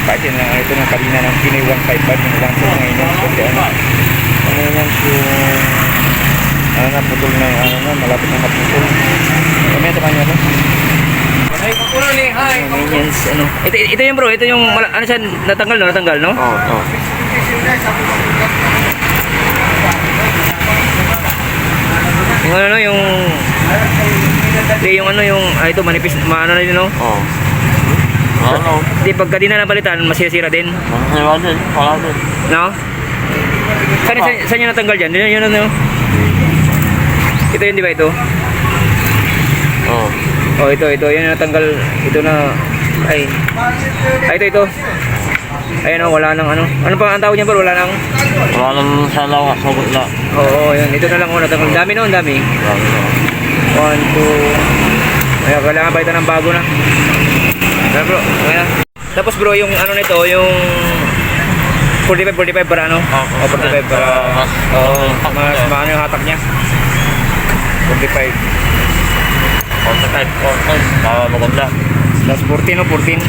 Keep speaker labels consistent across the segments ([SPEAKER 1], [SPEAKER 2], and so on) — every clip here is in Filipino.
[SPEAKER 1] Kahit yun lang, ito na kanina ng Pinoy 155 yung 1 ngayon yung kasi ano yan yung na putol ng malapit na maputol. Kami sa kanya no? Maintenance ano. Ito yung bro, ito yung ano siya natanggal no? Oo. Yung ano yung ito manipis maano na yun no?
[SPEAKER 2] Oo. Ano?
[SPEAKER 1] Di pagka di na napalitan, masisira din.
[SPEAKER 2] Wala din.
[SPEAKER 1] No? Saan yung natanggal dyan? Yun ano? Ito yun di ba ito?
[SPEAKER 2] Oo.
[SPEAKER 1] Oh, ito. Yun yung natanggal. Ito na. Ay, ito. Ayun o, wala nang ano. Ano pa ang tawag niya bro? Wala nang
[SPEAKER 2] Salaw. Sagot lang.
[SPEAKER 1] Oo, yun. Ito na lang o natanggal. Dami no, ang dami. 1, 2. Ayun, kailangan pa ito ng bago na. Ayan bro, ayan. Tapos bro, yung ano nito, yung 45 para ano? O 45 para mas maano yung hatak niya. 45.
[SPEAKER 2] 45. Maganda.
[SPEAKER 1] Tapos 14 no, 14.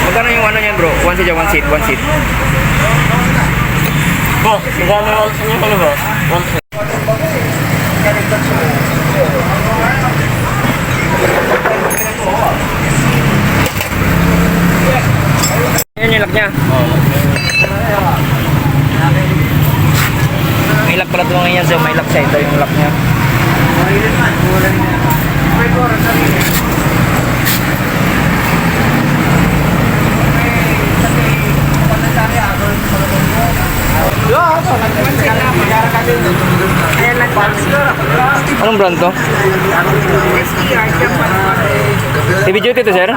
[SPEAKER 1] Magkano yung ano niyan bro? One seat.
[SPEAKER 2] Bo, magkano yung ano ba? 1 seat.
[SPEAKER 1] Yan yung lock niya. May lock pala ito ngayon so may lock siya. Ito yung lock niya. Anong brand to? Heavy duty to sir?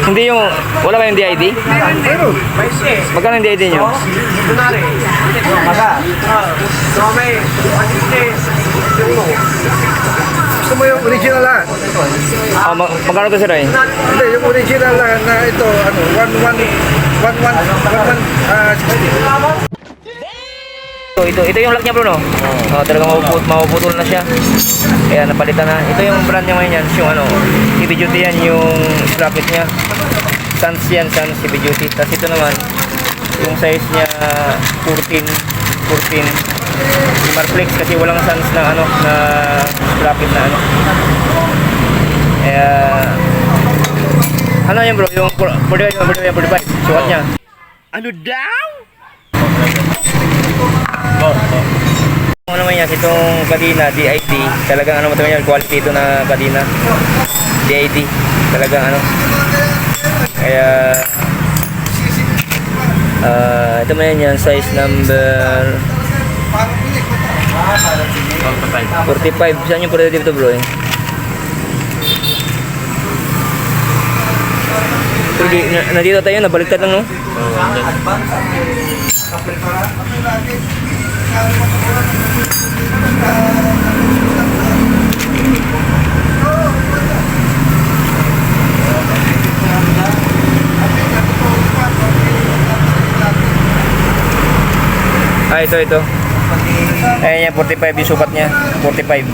[SPEAKER 1] Hindi yung, wala kayong DID? Magkano yung DID nyo?
[SPEAKER 3] Gusto mo yung original lang?
[SPEAKER 1] Magkano to sir ay?
[SPEAKER 3] Hindi, yung original lang na ito, ano, 1160.
[SPEAKER 1] Ito yung lock niya bro no? Talagang mapuputol na siya. Kaya napalitan na. Ito yung brand niya ngayon yan. Yung ano, heavy duty yan yung sprocket niya. Sans yan, Sans heavy duty. Tapos ito naman, yung size niya 14 Marflex kasi walang Sans na ano, na sprocket na ano. Kaya ano yan bro, yung 45 sukat niya. Ano daw? Ano naman yan, itong kadina, DID, talagang ano mo ito yan, quality ito na kadina, DID, talagang ano, kaya, ito mo yan, size number 45, saan yung pwede dito bro eh? Nandito tayo, nabaliktad lang no? Ito. Ayan yan, 45 yung sukat niya. 45.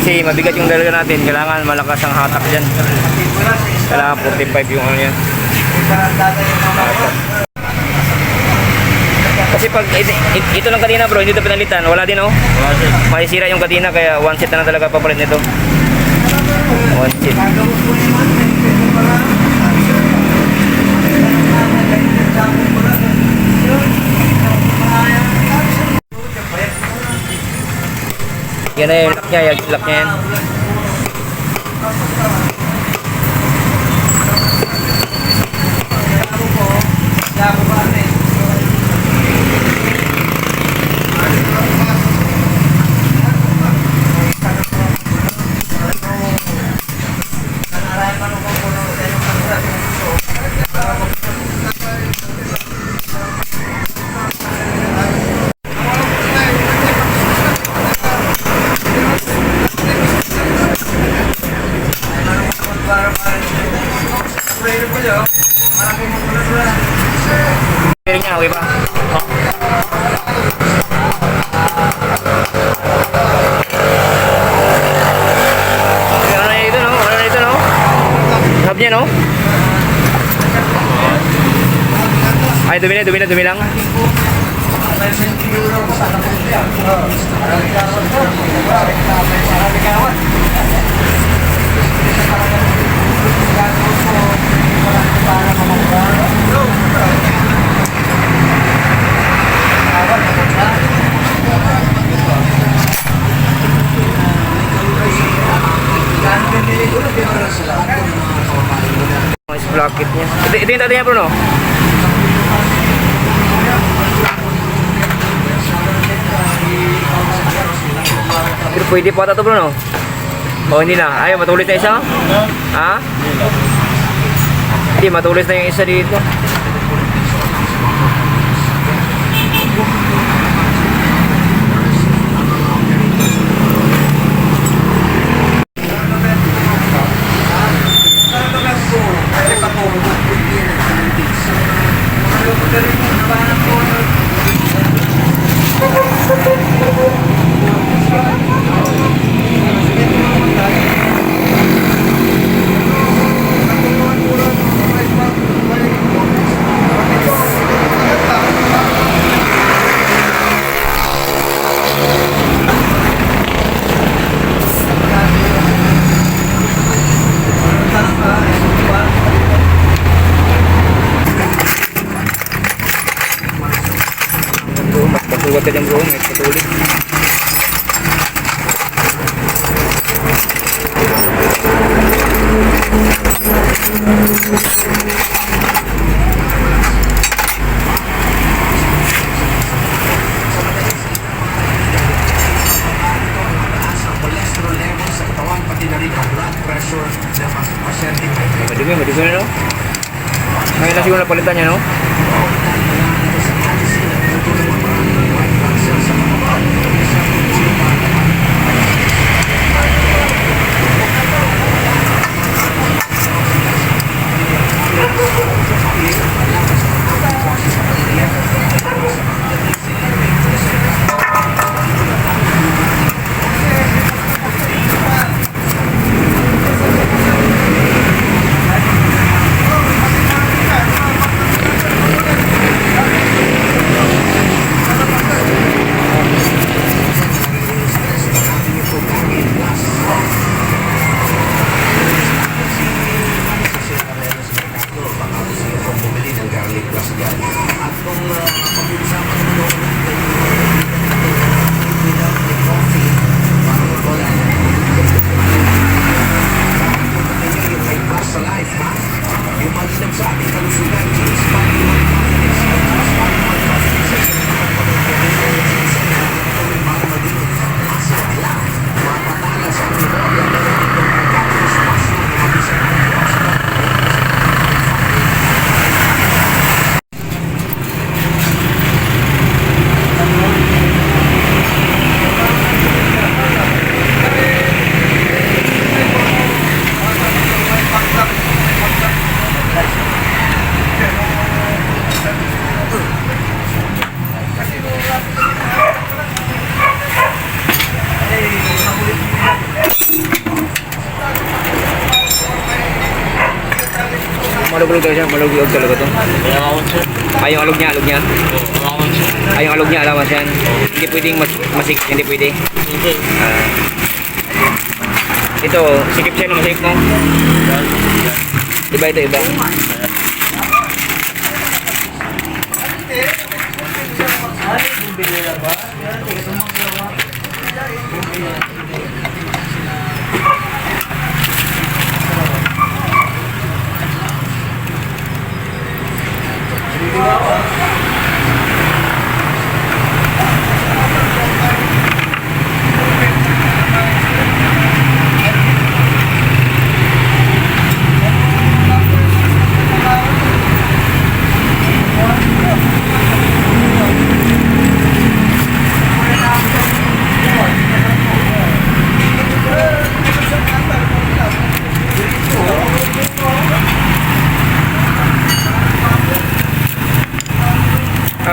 [SPEAKER 1] Kasi mabigat yung dalaga natin. Kailangan malakas ang hatak dyan. Kailangan 45 yung ano yan. Kasi pag ito lang kadina bro, hindi ito pinalitan. Wala din oh. Masisira yung kadina kaya one set na lang talaga papalit nito. One set. Yan na yung lock niya, yung lock niya yan. Piring niya, okay ba? Ano na ito no? Tab niya, no? Ay, dumi lang. Mga sprocket niya. Ito yung tatay niya, bro, no? Pero pwede pa ata ito, bro, no? O, hindi na. Ay, matulis na isa? Ha? Hindi, matulis na yung isa dito. Pasulat ka dyan, bro. May patuloy. Madumi na, no? Ngayon na siguro napalitan niya, no? Malugulog talaga siya, malugulog talaga to. Ay, yung alog niya. Ay, yung alog niya, alawas yan. Hindi pwedeng masik, hindi pwede. Ito, sikip siya, masikip mo. Iba ito, iba.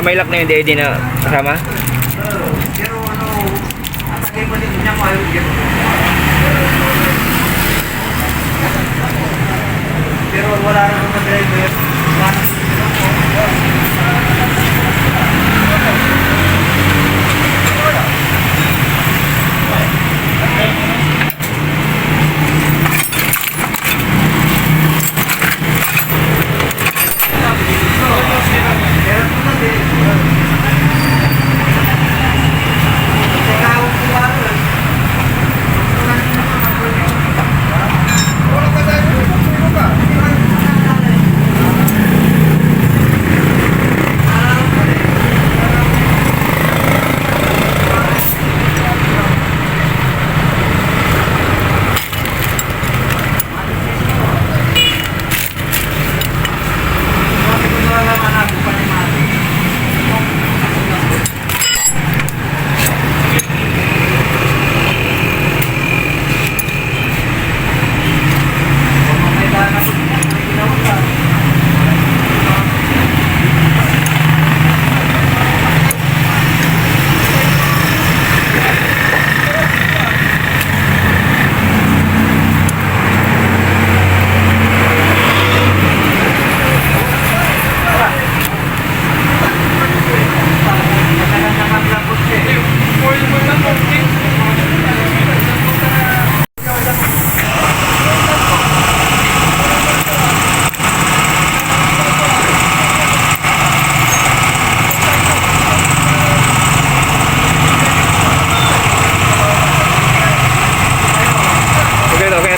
[SPEAKER 1] May lock na yung DID na kasama? Okay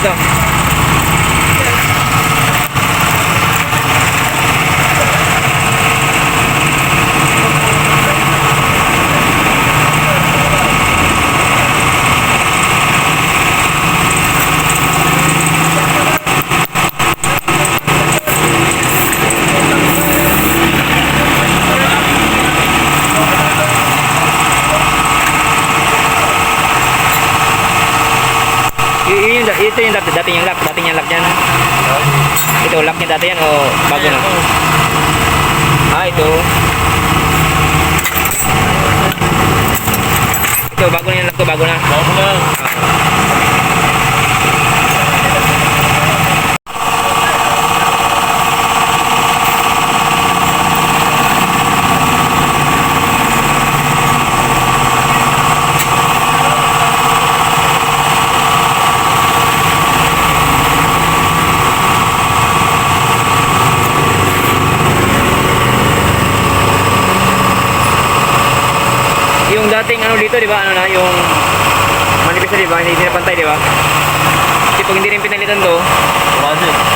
[SPEAKER 1] na to. Ito yung dating yung lock niyan. Ito lock niya dati yan o bago na? Ito. Ito bago na yung lock to, bago na.
[SPEAKER 2] Bago na.
[SPEAKER 1] Yung dating ano dito, di ba? Ano na, yung manipis na, di ba? Hindi na pantay, di ba? Kasi pag hindi rin pinalitan to,
[SPEAKER 2] Kasi.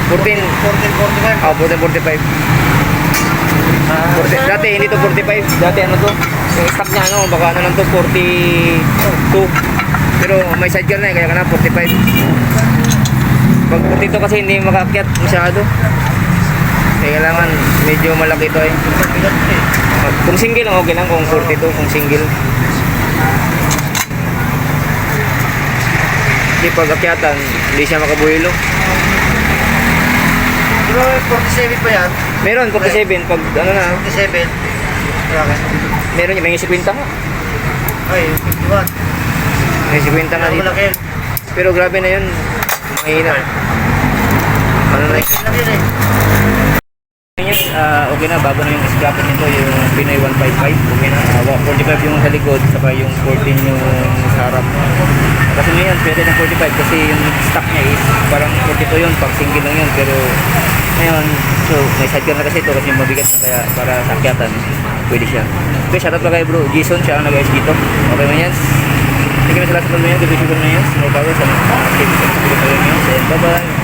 [SPEAKER 1] 14,
[SPEAKER 2] 1445.
[SPEAKER 1] oh, 1445. Dati hindi to 45. Dati ano to? Yung stock niya ano, baka ano lang to 42. Pero may sidecar na eh, kaya ka na 45. Pag 42 kasi hindi makaakyat masyado. Kaya kailangan medyo malaki to eh. Kung single lang okay lang, kung 42 kung single. Hindi pag akyatan, hindi siya makabuhilo.
[SPEAKER 2] Pero 47 pa yan.
[SPEAKER 1] Meron 47 pag ano na,
[SPEAKER 2] 47. Grabe.
[SPEAKER 1] meron yung may 50 nga.
[SPEAKER 2] Ay, 51.
[SPEAKER 1] May 50 nga dito.
[SPEAKER 2] Malaki yun.
[SPEAKER 1] Pero grabe na yun. Mahina. Ano na yun?
[SPEAKER 2] Malaki yun eh.
[SPEAKER 1] Yes, okay na, bago na yung scrapping nito, yung Pinoy 155, okay na, 45 yung sa likod, saka yung 14 yung sa harap. Kasi ngayon, pwede ng 45 kasi yung stock niya is parang 42 yun, pag single lang yun, pero ngayon, so may sidecar na kasi ito kasi mabigat na kaya para sa akyatan, pwede siya. Okay, shoutout pa kay bro, Jason, siya ang nag-ayos dito. Okay man yan. Thank you sa lahat sa pagmamayan, good video ko na yan, more power sa mga activities sa pagmamayan, and bye bye.